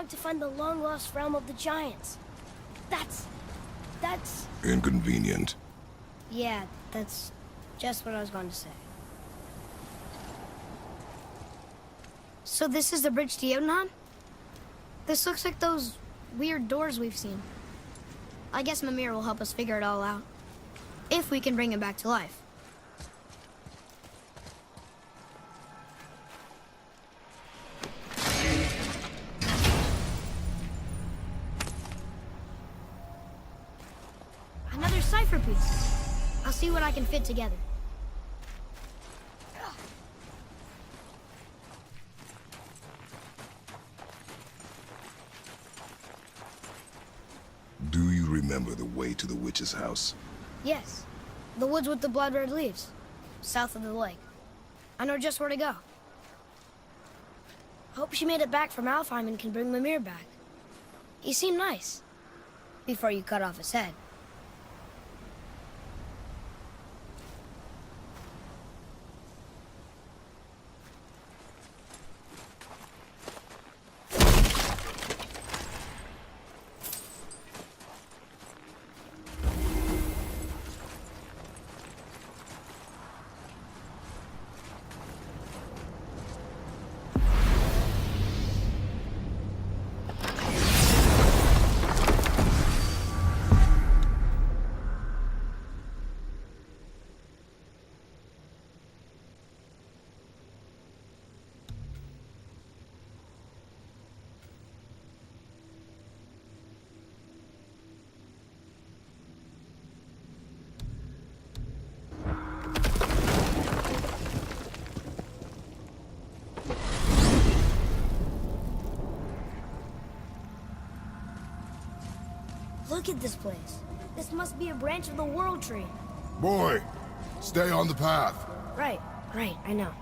want to find the long-lost realm of the giants. That's... Inconvenient. Yeah, that's just what I was going to say. So this is the bridge to Jotunheim? This looks like those weird doors we've seen. I guess Mimir will help us figure it all out. If we can bring him back to life. Another cipher piece. I'll see what I can fit together. Do you remember the way to the witch's house? Yes. The woods with the blood-red leaves. South of the lake. I know just where to go. Hope she made it back from Alfheim and can bring Mimir back. He seemed nice. Before you cut off his head. Look at this place. This must be a branch of the World Tree. Boy, stay on the path. Right, I know.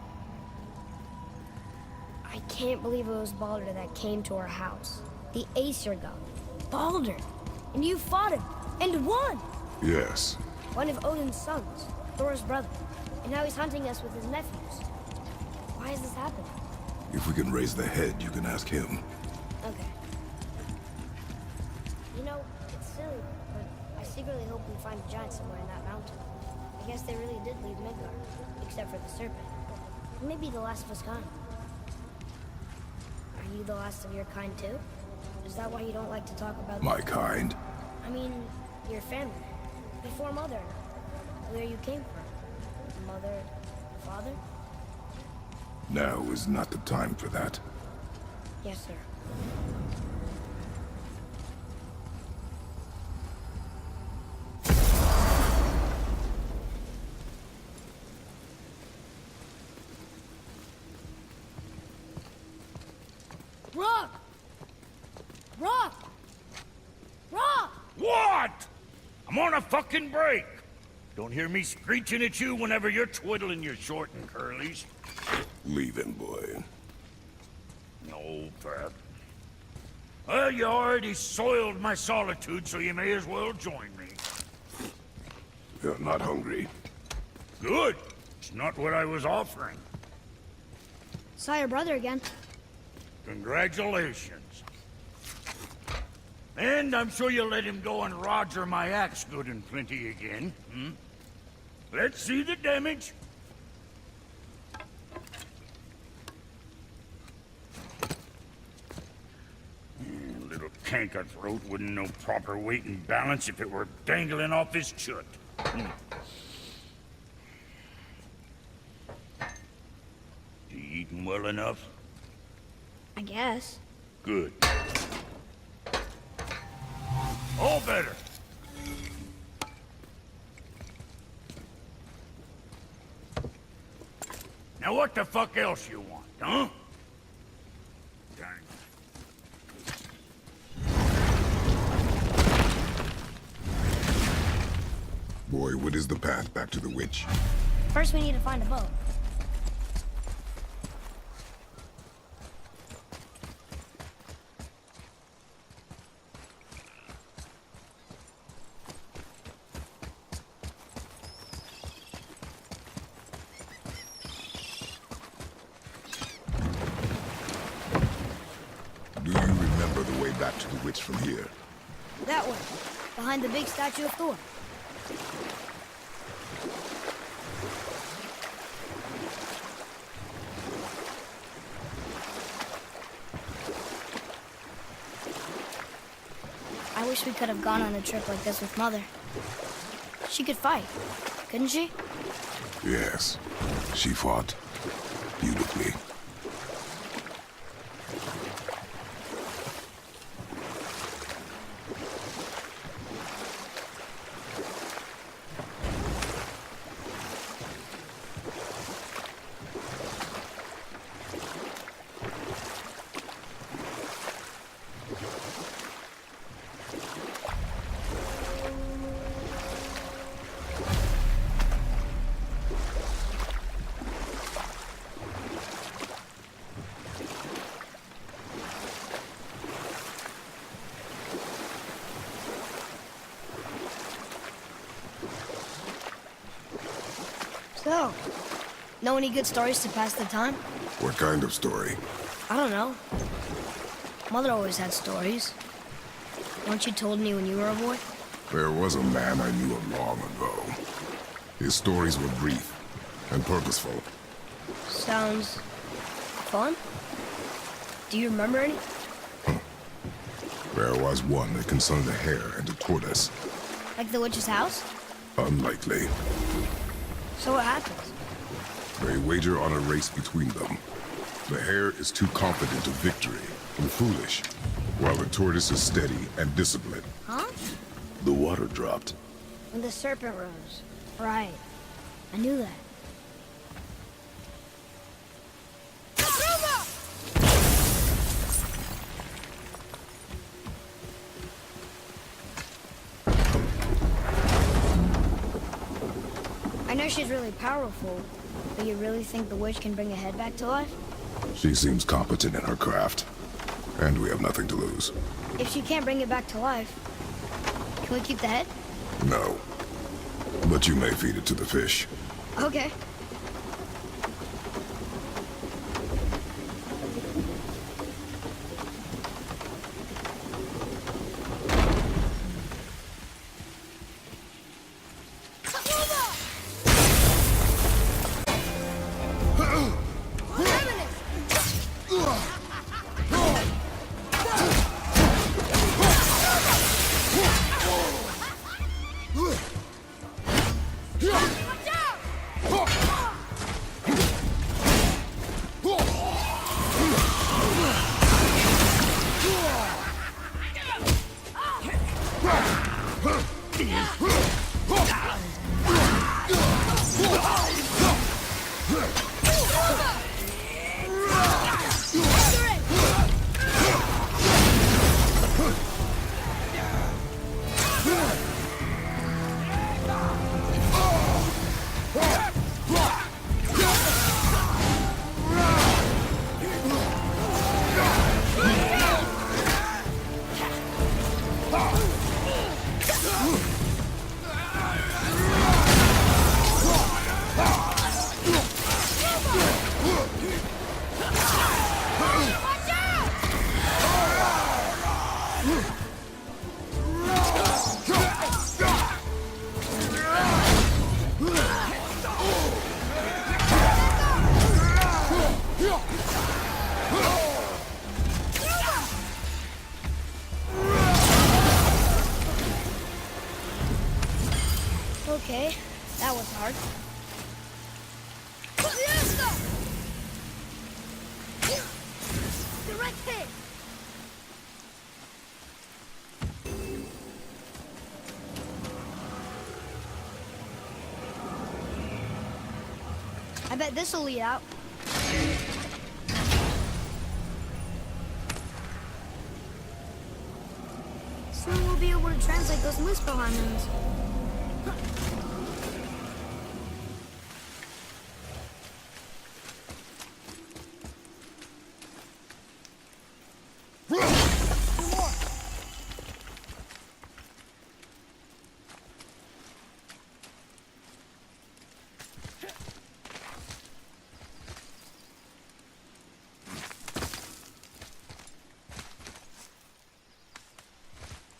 I can't believe it was Baldur that came to our house. The Aesir god. Baldur! And you fought him, and won! Yes. One of Odin's sons, Thor's brother. And now he's hunting us with his nephews. Why is this happening? If we can raise the head, you can ask him. Okay. You know, it's silly, but I secretly hope we find a giant somewhere in that mountain. I guess they really did leave Midgard, except for the serpent. Maybe the last of his kind. Are you the last of your kind too? Is that why you don't like to talk about My kind? I mean, your family. Before Mother. Where you came from. Mother, father? Now is not the time for that. Yes, sir. Rock! Rock! Rock! What? I'm on a fucking break. Don't hear me screeching at you whenever you're twiddling your short and curlies. Leave him, boy. No, Pat. Well, you already soiled my solitude, so you may as well join me. You're not hungry. Good. It's not what I was offering. Saw your brother again. Congratulations. And I'm sure you'll let him go and roger my axe good and plenty again, hmm? Let's see the damage. Little canker-throat wouldn't know proper weight and balance if it were dangling off his chut. You eating well enough? I guess. Good. All better. Now what the fuck else you want, huh? Darn. Boy, what is the path back to the witch? First we need to find a boat. Do you remember way back to the witch from here? That way, behind the big statue of Thor. I wish we could have gone on a trip like this with Mother. She could fight, couldn't she? Yes. She fought beautifully. So, know any good stories to pass the time? What kind of story? I don't know. Mother always had stories. Weren't you told me when you were a boy? There was a man I knew long ago. His stories were brief and purposeful. Sounds fun. Do you remember any? There was one that concerned a hare and a tortoise. Like the witch's house? Unlikely. So what happens? They wager on a race between them. The hare is too confident of victory and foolish, while the tortoise is steady and disciplined. Huh? The water dropped. When the serpent rose. Right. I knew that. I know she's really powerful, but you really think the witch can bring a head back to life? She seems competent in her craft, and we have nothing to lose. If she can't bring it back to life, can we keep the head? No. But you may feed it to the fish. Okay. Okay, that was hard. Direct hit! I bet this'll lead out. Soon we'll be able to translate those Muspelheim runes.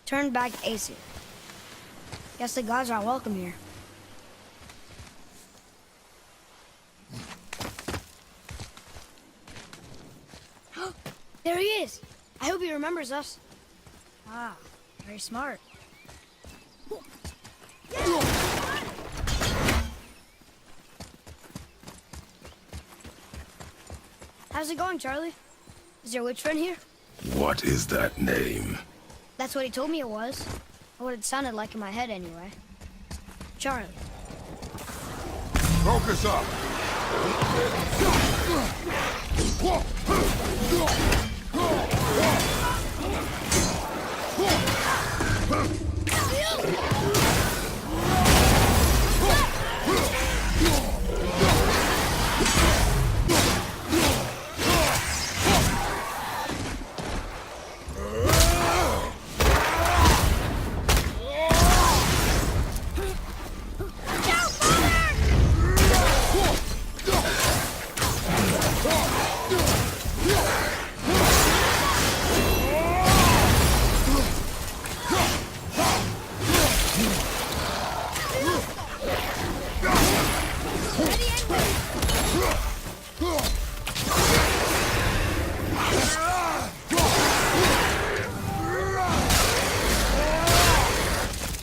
turned back Aesir. Guess the gods aren't welcome here. There he is! I hope he remembers us. Ah, very smart. How's it going, Charlie? Is your witch friend here? What is that name? That's what he told me it was. Or what it sounded like in my head, anyway. Charlie. Focus up!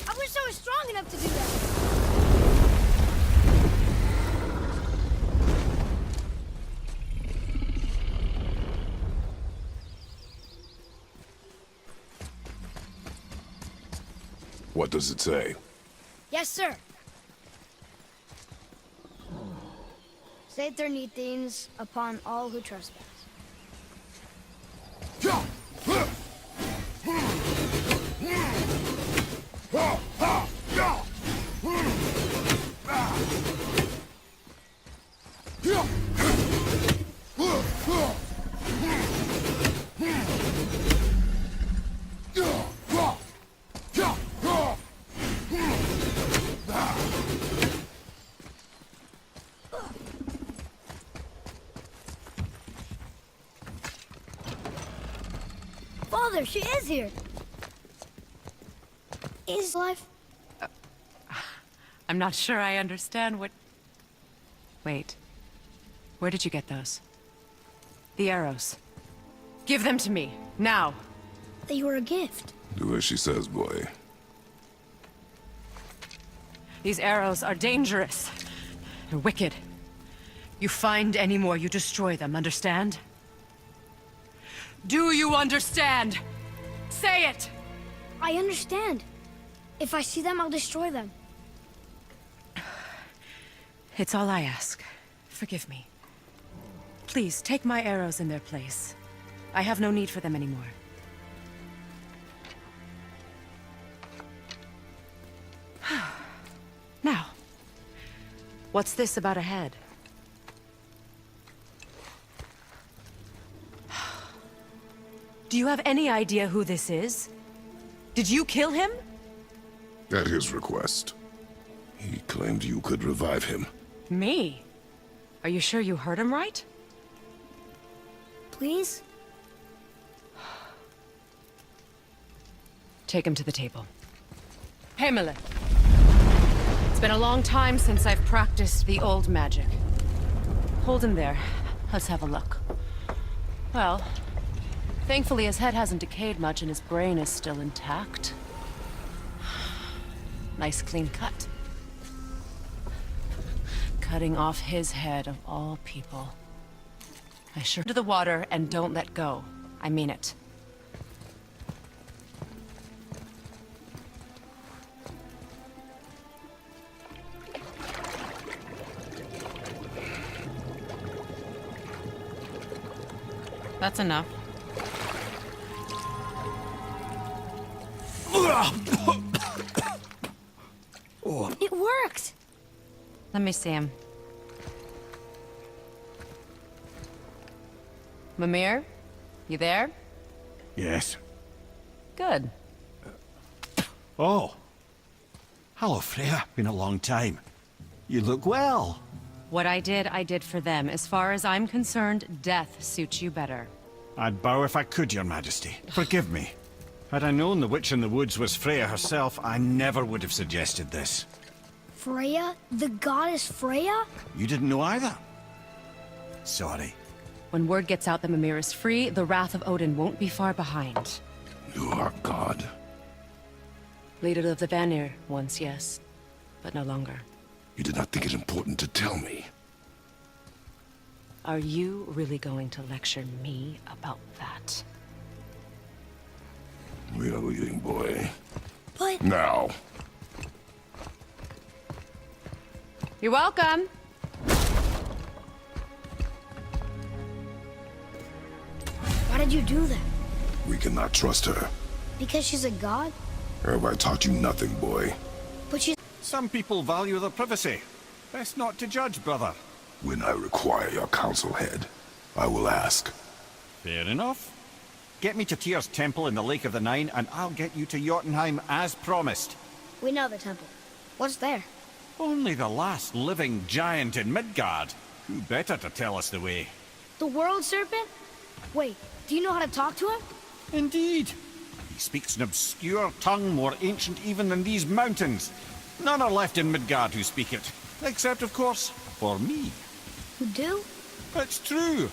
I wish I was strong enough to do that. What does it say? Yes, sir. Save their neat things upon all who trespass. Father, she is here. Is life? I'm not sure I understand what... Wait. Where did you get those? The arrows. Give them to me, now. They were a gift. Do as she says, boy. These arrows are dangerous. They're wicked. You find any more, you destroy them, understand? Do you understand? Say it! I understand. If I see them, I'll destroy them. It's all I ask. Forgive me. Please, take my arrows in their place. I have no need for them anymore. Now, what's this about a head? Do you have any idea who this is? Did you kill him? At his request. He claimed you could revive him. Me? Are you sure you heard him right? Please? Take him to the table. Himmler. It's been a long time since I've practiced the old magic. Hold him there. Let's have a look. Well, thankfully his head hasn't decayed much and his brain is still intact. Nice clean cut. Cutting off his head of all people. I sure to the water and don't let go. I mean it. That's enough. It worked! Let me see him. Mimir? You there? Yes. Good. Oh. Hello, Freya. Been a long time. You look well. What I did for them. As far as I'm concerned, death suits you better. I'd bow if I could, Your Majesty. Forgive me. Had I known the witch in the woods was Freya herself, I never would have suggested this. Freya? The goddess Freya? You didn't know either? Sorry. When word gets out that Mimir is free, the wrath of Odin won't be far behind. You are God. Leader of the Vanir, once yes, but no longer. You did not think it important to tell me. Are you really going to lecture me about that? We are leaving, boy. But... Now. You're welcome. Why did you do that? We cannot trust her. Because she's a god? Have I taught you nothing, boy? But she's... Some people value their privacy. Best not to judge, brother. When I require your council head, I will ask. Fair enough. Get me to Tyr's temple in the Lake of the Nine, and I'll get you to Jotunheim as promised. We know the temple. What's there? Only the last living giant in Midgard. Who better to tell us the way? The world serpent? Wait, do you know how to talk to him? Indeed. He speaks an obscure tongue more ancient even than these mountains. None are left in Midgard who speak it. Except, of course, for me. You do? It's true.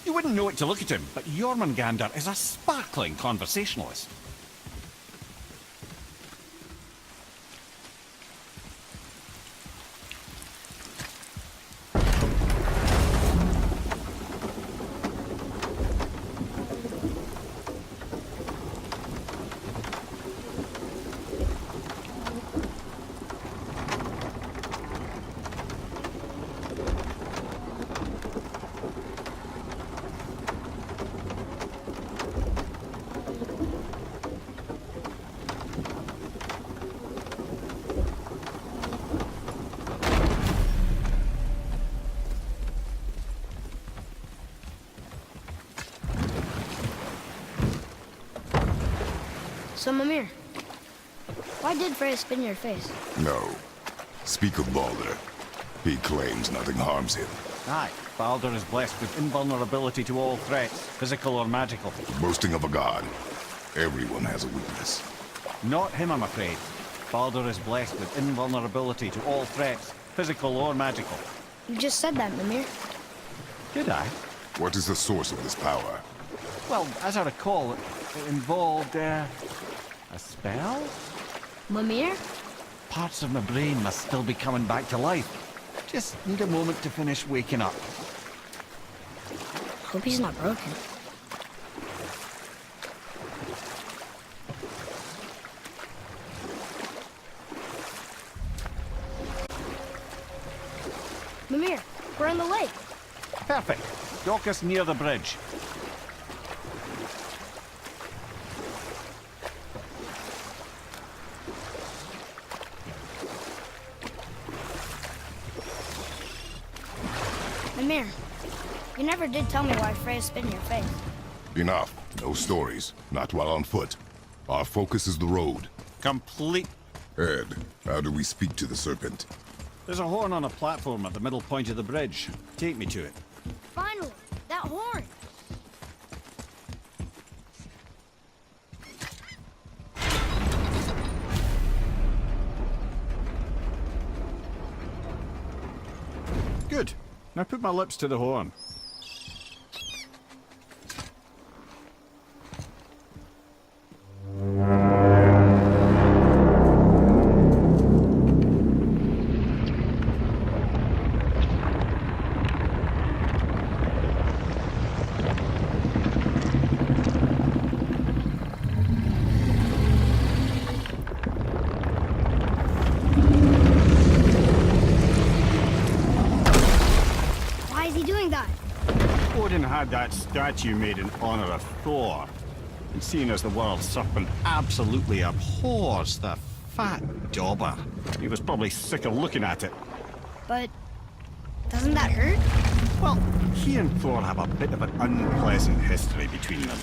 You wouldn't know it to look at him, but Jormungandr is a sparkling conversationalist. So, Mimir, why did Freya spin your face? No. Speak of Baldur. He claims nothing harms him. Aye, Baldur is blessed with invulnerability to all threats, physical or magical. Boasting of a god. Everyone has a weakness. Not him, I'm afraid. Baldur is blessed with invulnerability to all threats, physical or magical. You just said that, Mimir. Did I? What is the source of this power? Well, as I recall, it involved, a spell? Mimir? Parts of my brain must still be coming back to life. Just need a moment to finish waking up. Hope he's not broken. Mimir, we're in the lake. Perfect. Dock us near the bridge. Mimir, you never did tell me why Freya spit in your face. Enough. No stories. Not while on foot. Our focus is the road. Complete. Ed, how do we speak to the serpent? There's a horn on a platform at the middle point of the bridge. Take me to it. Finally, that horn. Good. Now put my lips to the horn. Why is he doing that? Odin had that statue made in honor of Thor. And seeing as the world serpent absolutely abhors the fat dauber, he was probably sick of looking at it. But doesn't that hurt? Well, he and Thor have a bit of an unpleasant history between them.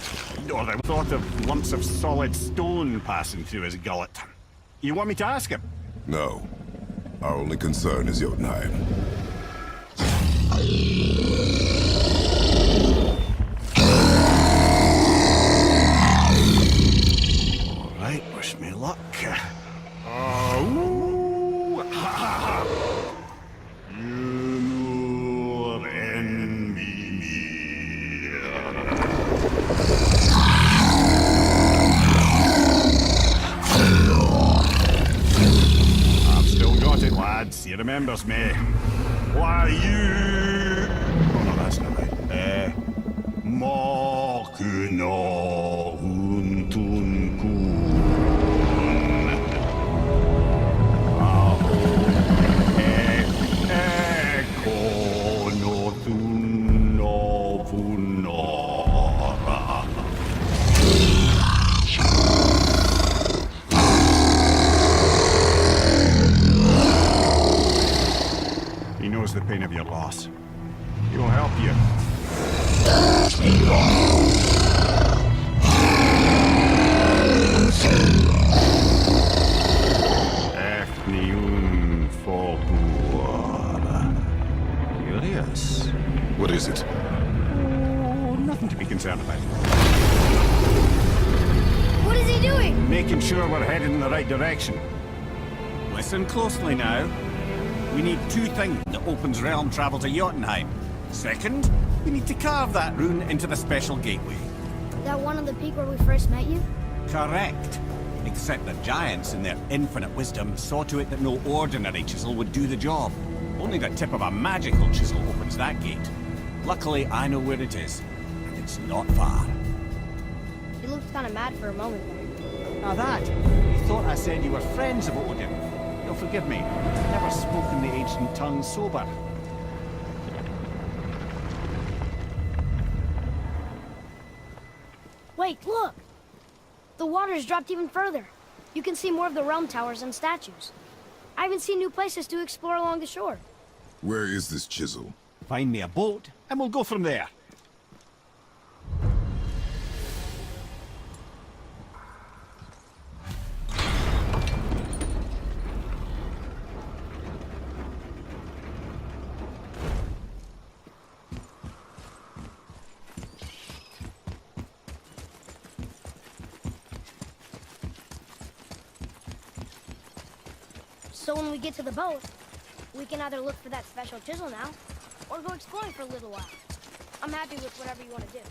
Or the thought of lumps of solid stone passing through his gullet. You want me to ask him? No. Our only concern is Jotunheim. Right, wish me luck. Oh, ha ha ha! You envy me. I've still got it, lads. He remembers me. Why you? Oh no, that's not right. Mokuno huntun kun. Eko no thuno funora. He knows the pain of your loss. He will help you. Efniun folkuara. Curious. What is it? Oh, nothing to be concerned about. What is he doing? Making sure we're headed in the right direction. Listen closely now. We need two things that opens realm travel to Jotunheim. Second, we need to carve that rune into the special gateway. That one on the peak where we first met you? Correct. Except the giants, in their infinite wisdom, saw to it that no ordinary chisel would do the job. Only the tip of a magical chisel opens that gate. Luckily, I know where it is, and it's not far. You looked kind of mad for a moment there. Now that, you thought I said you were friends of Odin. You'll forgive me. I've never spoken the ancient tongue sober. Wait, look! The water's dropped even further. You can see more of the realm towers and statues. I haven't seen new places to explore along the shore. Where is this chisel? Find me a boat, and we'll go from there. So when we get to the boat, we can either look for that special chisel now, or go exploring for a little while. I'm happy with whatever you want to do.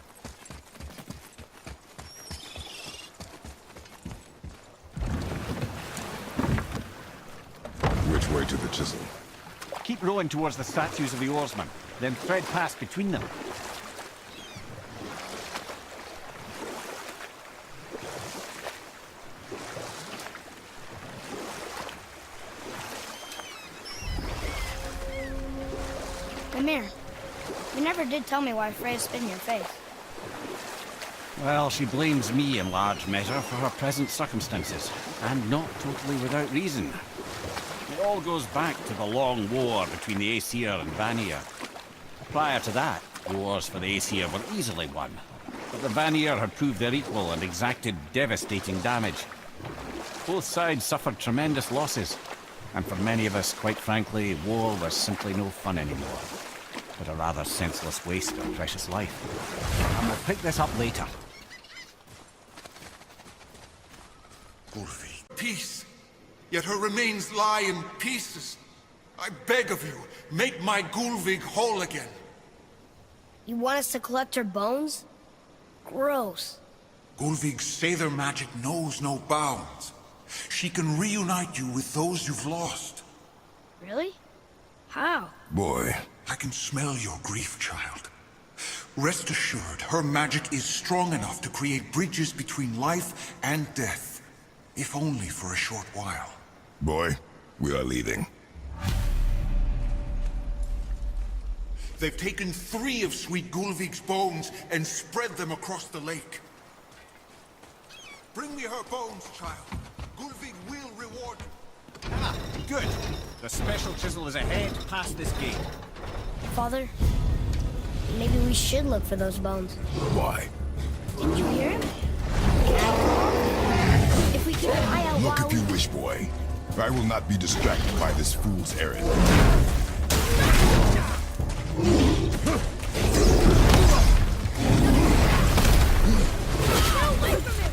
Which way to the chisel? Keep rowing towards the statues of the oarsmen, then thread past between them. Mimir, you never did tell me why Freya spit in your face. Well, she blames me in large measure for her present circumstances, and not totally without reason. It all goes back to the long war between the Aesir and Vanir. Prior to that, wars for the Aesir were easily won, but the Vanir had proved their equal and exacted devastating damage. Both sides suffered tremendous losses, and for many of us, quite frankly, war was simply no fun anymore, but a rather senseless waste of precious life. And we'll pick this up later. Ulfi, peace. Yet her remains lie in pieces. I beg of you, make my Gulvig whole again. You want us to collect her bones? Gross. Gulvig's Seither magic knows no bounds. She can reunite you with those you've lost. Really? How? Boy. I can smell your grief, child. Rest assured, her magic is strong enough to create bridges between life and death. If only for a short while. Boy, we are leaving. They've taken 3 of Sweet Gulvig's bones and spread them across the lake. Bring me her bones, child. Gulvig will reward you. Ah, good. The special chisel is ahead past this gate. Father, maybe we should look for those bones. Why? Didn't you hear him? If we keep an eye out Look while if you wish, boy. I will not be distracted by this fool's errand. Get away from him!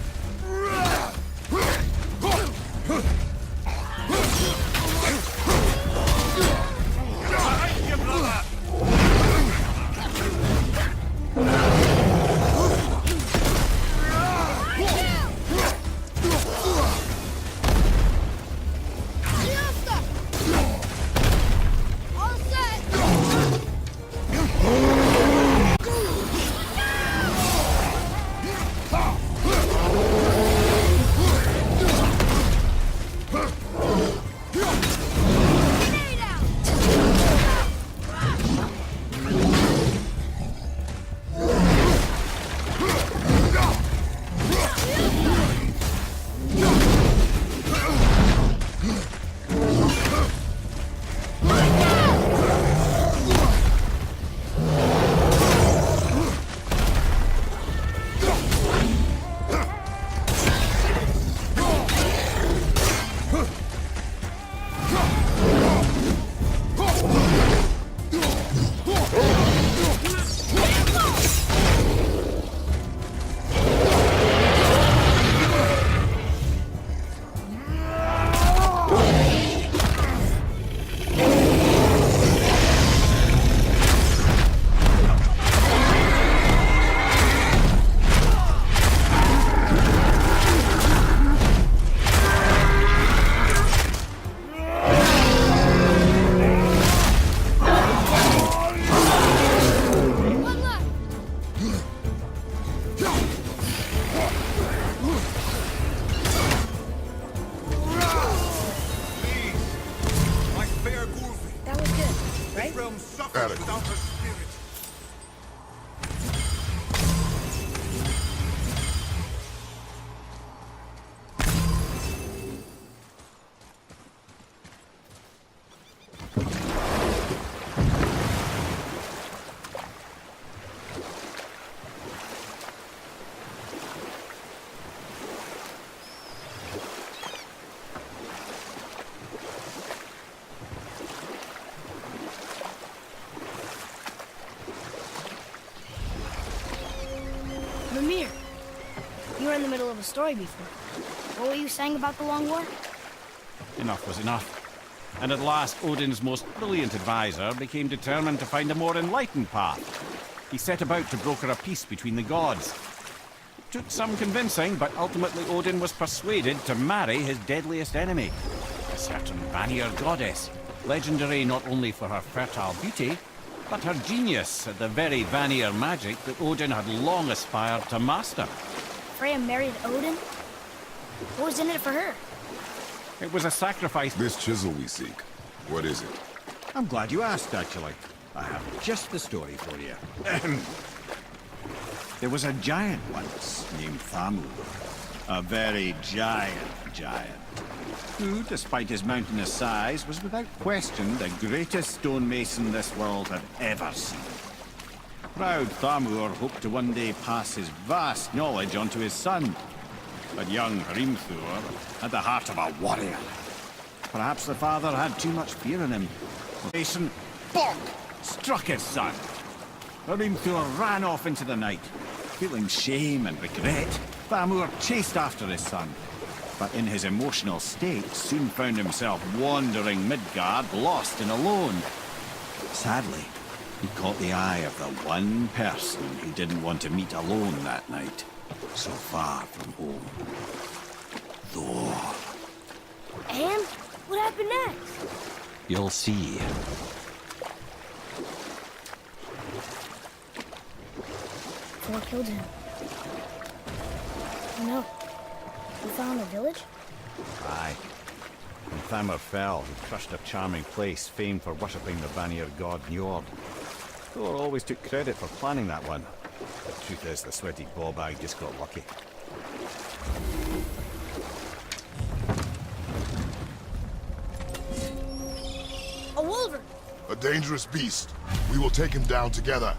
middle of a story before. What were you saying about the Long War? Enough was enough. And at last, Odin's most brilliant advisor became determined to find a more enlightened path. He set about to broker a peace between the gods. It took some convincing, but ultimately Odin was persuaded to marry his deadliest enemy, a certain Vanir goddess, legendary not only for her fertile beauty, but her genius at the very Vanir magic that Odin had long aspired to master. Freya married Odin? What was in it for her? It was a sacrifice. This chisel we seek, what is it? I'm glad you asked, actually. I have just the story for you. There was a giant once named Thamur. A very giant, who, despite his mountainous size, was without question the greatest stonemason this world had ever seen. Proud Thamur hoped to one day pass his vast knowledge onto his son. But young Hrimthur had the heart of a warrior. Perhaps the father had too much fear in him. The mason, bonk, struck his son. Hrimthur ran off into the night. Feeling shame and regret, Thamur chased after his son. But in his emotional state, soon found himself wandering Midgard, lost and alone. Sadly, he caught the eye of the one person he didn't want to meet alone that night, so far from home. Thor. And what happened next? You'll see. Thor killed him. No. We found a village? Aye. When Thamur fell, he crushed a charming place famed for worshipping the Vanir god Njord. Thor always took credit for planning that one. The truth is, the sweaty ballbag just got lucky. A wolverine! A dangerous beast. We will take him down together.